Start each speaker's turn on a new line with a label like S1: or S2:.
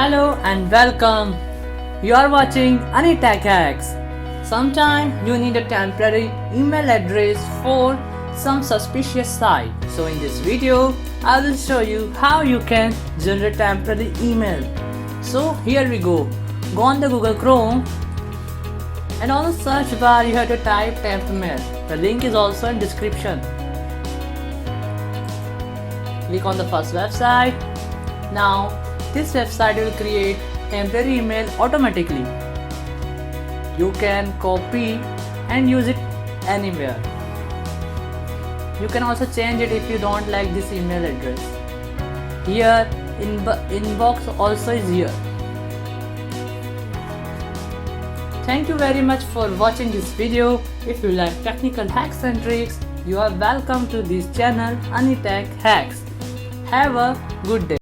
S1: Hello and welcome. You are watching Anitech Hacks. Sometimes you need a temporary email address for some suspicious site. So in this video, I will show you how you can generate temporary email. So here we go. Go on the Google Chrome and on the search bar you have to type temp mail. The link is also in description. Click on the first website. Now this website will create temporary email automatically. You can copy and use it anywhere. You can also change it if you don't like this email address. Here inbox also is here. Thank you very much for watching this video. If you like technical hacks and tricks, you are welcome to this channel Anitech Hacks. Have a good day.